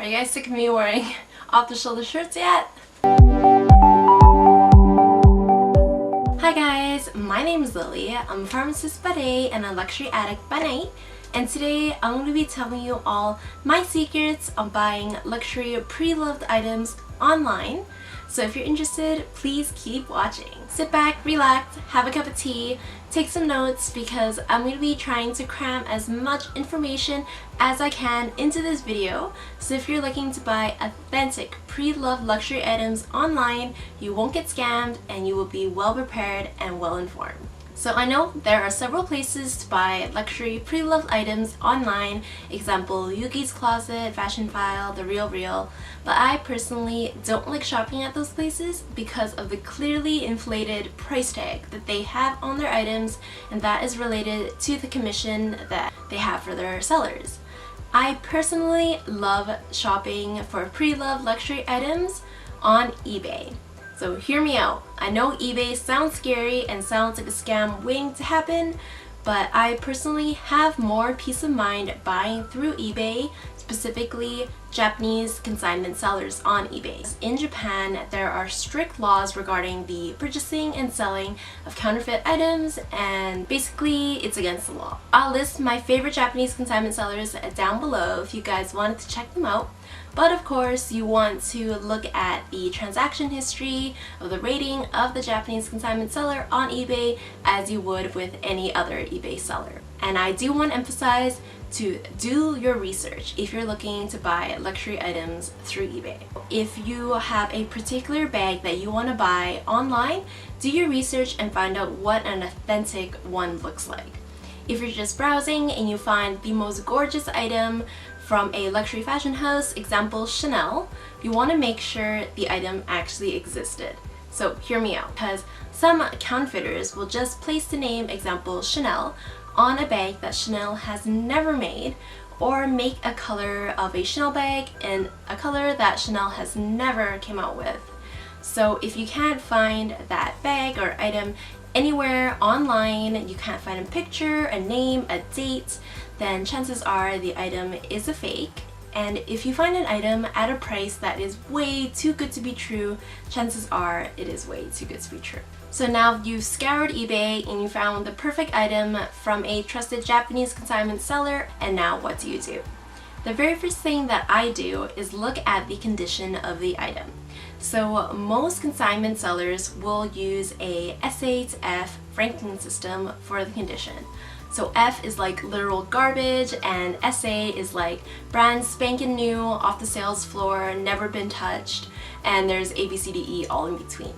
Are you guys sick of me wearing off-the-shoulder shirts yet? Hi guys, my name is Lily. I'm a pharmacist by day and a luxury addict by night. And today I'm going to be telling you all my secrets on buying luxury pre-loved items online. So if you're interested, please keep watching. Sit back, relax, have a cup of tea, take some notes because I'm going to be trying to cram as much information as I can into this video. So if you're looking to buy authentic pre-loved luxury items online, you won't get scammed and you will be well prepared and well informed. So I know there are several places to buy luxury pre-loved items online, example Yuki's Closet, Fashionphile, The RealReal, but I personally don't like shopping at those places because of the clearly inflated price tag that they have on their items, and that is related to the commission that they have for their sellers. I personally love shopping for pre-loved luxury items on eBay. So hear me out. I know eBay sounds scary and sounds like a scam waiting to happen, but I personally have more peace of mind buying through eBay, specifically Japanese consignment sellers on eBay. In Japan, there are strict laws regarding the purchasing and selling of counterfeit items, and basically it's against the law. I'll list my favorite Japanese consignment sellers down below if you guys wanted to check them out. But of course, you want to look at the transaction history of the rating of the Japanese consignment seller on eBay as you would with any other eBay seller. And I do want to emphasize to do your research if you're looking to buy luxury items through eBay. If you have a particular bag that you want to buy online, do your research and find out what an authentic one looks like. If you're just browsing and you find the most gorgeous item from a luxury fashion house, example Chanel, you want to make sure the item actually existed. So hear me out, because some counterfeiters will just place the name, example Chanel, on a bag that Chanel has never made, or make a color of a Chanel bag in a color that Chanel has never came out with. So if you can't find that bag or item anywhere online, you can't find a picture, a name, a date, then chances are the item is a fake. And if you find an item at a price that is way too good to be true, chances are it is way too good to be true. So now you've scoured eBay and you found the perfect item from a trusted Japanese consignment seller, and now what do you do? The very first thing that I do is look at the condition of the item. So most consignment sellers will use a SA to F ranking system for the condition. So F is like literal garbage and SA is like brand spanking new, off the sales floor, never been touched, and there's A, B, C, D, E all in between.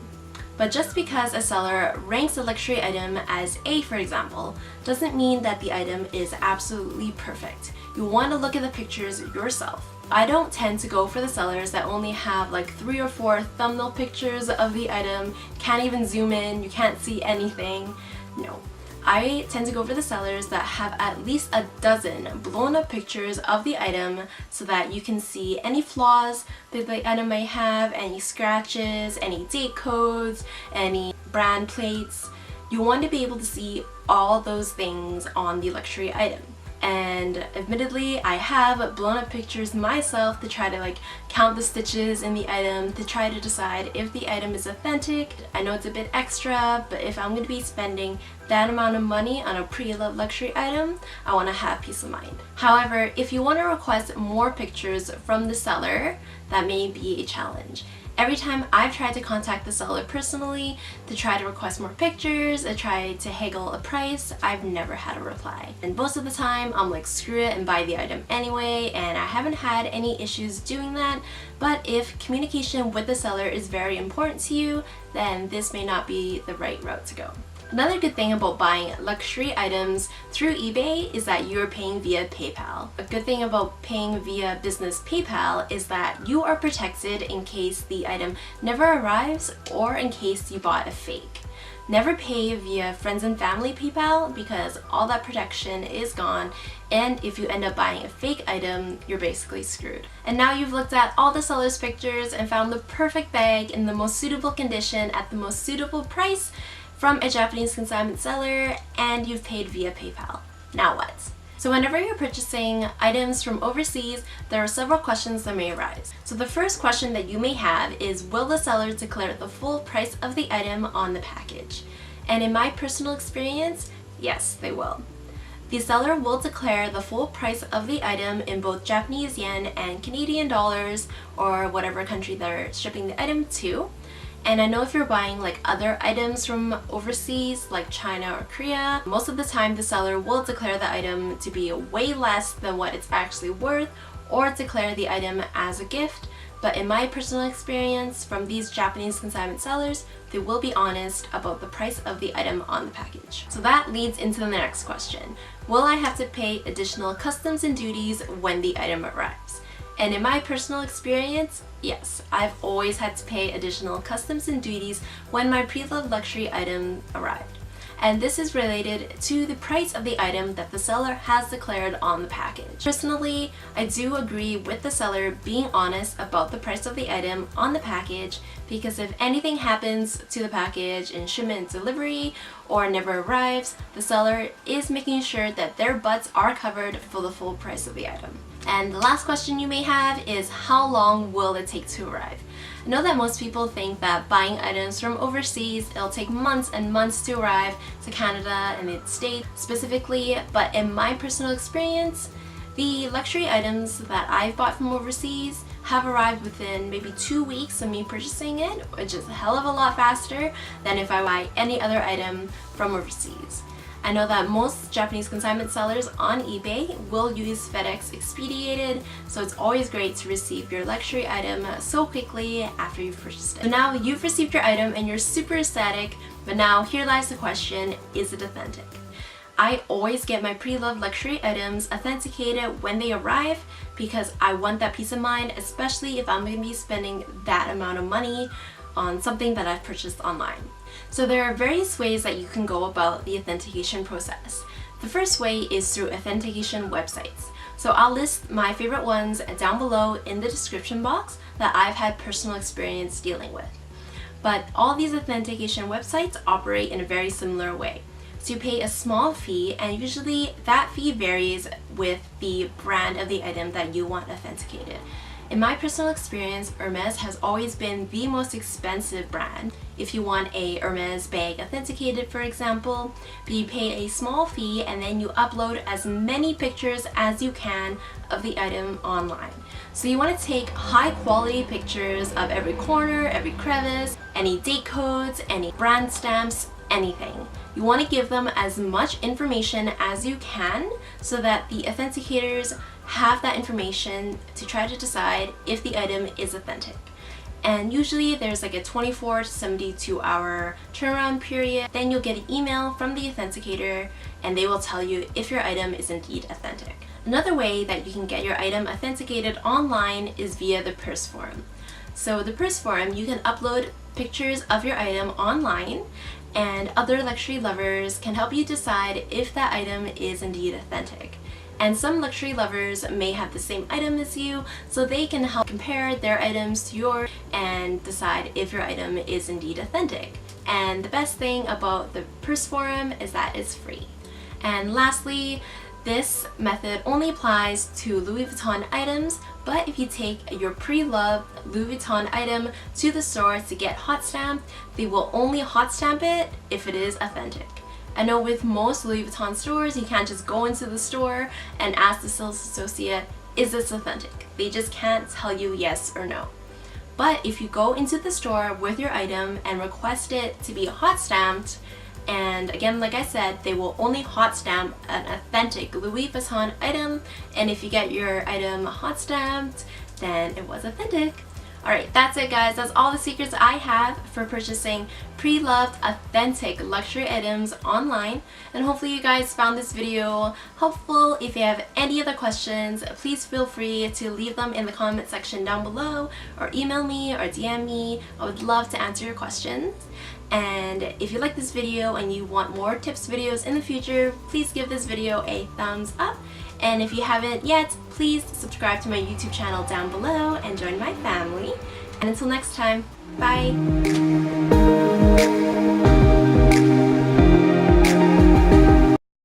But just because a seller ranks a luxury item as A, for example, doesn't mean that the item is absolutely perfect. You want to look at the pictures yourself. I don't tend to go for the sellers that only have like 3 or 4 thumbnail pictures of the item, can't even zoom in, you can't see anything. No. I tend to go for the sellers that have at least a dozen blown up pictures of the item so that you can see any flaws that the item may have, any scratches, any date codes, any brand plates. You want to be able to see all those things on the luxury item. And admittedly, I have blown up pictures myself to try to count the stitches in the item to try to decide if the item is authentic. I know it's a bit extra, but if I'm going to be spending that amount of money on a pre-loved luxury item, I want to have peace of mind. However, if you want to request more pictures from the seller, that may be a challenge. Every time I've tried to contact the seller personally to try to request more pictures, I try to haggle a price, I've never had a reply. And most of the time, I'm like, screw it and buy the item anyway, and I haven't had any issues doing that. But if communication with the seller is very important to you, then this may not be the right route to go. Another good thing about buying luxury items through eBay is that you're paying via PayPal. A good thing about paying via business PayPal is that you are protected in case the item never arrives or in case you bought a fake. Never pay via friends and family PayPal because all that protection is gone, and if you end up buying a fake item, you're basically screwed. And now you've looked at all the seller's pictures and found the perfect bag in the most suitable condition at the most suitable price from a Japanese consignment seller, and you've paid via PayPal. Now what? So whenever you're purchasing items from overseas, there are several questions that may arise. So the first question that you may have is, will the seller declare the full price of the item on the package? And in my personal experience, yes, they will. The seller will declare the full price of the item in both Japanese yen and Canadian dollars, or whatever country they're shipping the item to. And I know if you're buying like other items from overseas, like China or Korea, most of the time the seller will declare the item to be way less than what it's actually worth, or declare the item as a gift. But in my personal experience from these Japanese consignment sellers, they will be honest about the price of the item on the package. So that leads into the next question. Will I have to pay additional customs and duties when the item arrives? And in my personal experience, yes, I've always had to pay additional customs and duties when my pre-loved luxury item arrived. And this is related to the price of the item that the seller has declared on the package. Personally, I do agree with the seller being honest about the price of the item on the package, because if anything happens to the package in shipment and delivery or never arrives, the seller is making sure that their butts are covered for the full price of the item. And the last question you may have is, how long will it take to arrive? I know that most people think that buying items from overseas, it'll take months and months to arrive to Canada and the States specifically, but in my personal experience, the luxury items that I've bought from overseas have arrived within maybe 2 weeks of me purchasing it, which is a hell of a lot faster than if I buy any other item from overseas. I know that most Japanese consignment sellers on eBay will use FedEx Expedited, so it's always great to receive your luxury item so quickly after you've purchased it. So now you've received your item and you're super ecstatic, but now here lies the question, is it authentic? I always get my pre-loved luxury items authenticated when they arrive because I want that peace of mind, especially if I'm going to be spending that amount of money on something that I've purchased online. So there are various ways that you can go about the authentication process. The first way is through authentication websites. So I'll list my favorite ones down below in the description box that I've had personal experience dealing with. But all these authentication websites operate in a very similar way. So you pay a small fee, and usually that fee varies with the brand of the item that you want authenticated. In my personal experience, Hermes has always been the most expensive brand. If you want a Hermes bag authenticated, for example, but you pay a small fee and then you upload as many pictures as you can of the item online. So you want to take high quality pictures of every corner, every crevice, any date codes, any brand stamps, anything. You want to give them as much information as you can so that the authenticators have that information to try to decide if the item is authentic. And usually there's like a 24 to 72 hour turnaround period. Then you'll get an email from the authenticator and they will tell you if your item is indeed authentic. Another way that you can get your item authenticated online is via the Purse Forum. So the Purse Forum, you can upload pictures of your item online, and other luxury lovers can help you decide if that item is indeed authentic. And some luxury lovers may have the same item as you, so they can help compare their items to yours and decide if your item is indeed authentic. And the best thing about the Purse Forum is that it's free. And lastly, this method only applies to Louis Vuitton items, but if you take your pre-loved Louis Vuitton item to the store to get hot stamped, they will only hot stamp it if it is authentic. I know with most Louis Vuitton stores, you can't just go into the store and ask the sales associate, is this authentic? They just can't tell you yes or no. But if you go into the store with your item and request it to be hot stamped, and again, like I said, they will only hot stamp an authentic Louis Vuitton item, and if you get your item hot stamped, then it was authentic. Alright, that's it guys. That's all the secrets I have for purchasing pre-loved authentic luxury items online, and hopefully you guys found this video helpful. If you have any other questions, please feel free to leave them in the comment section down below, or email me or DM me. I would love to answer your questions. And if you like this video and you want more tips videos in the future, please give this video a thumbs up. And if you haven't yet, please subscribe to my YouTube channel down below and join my family. And until next time, bye!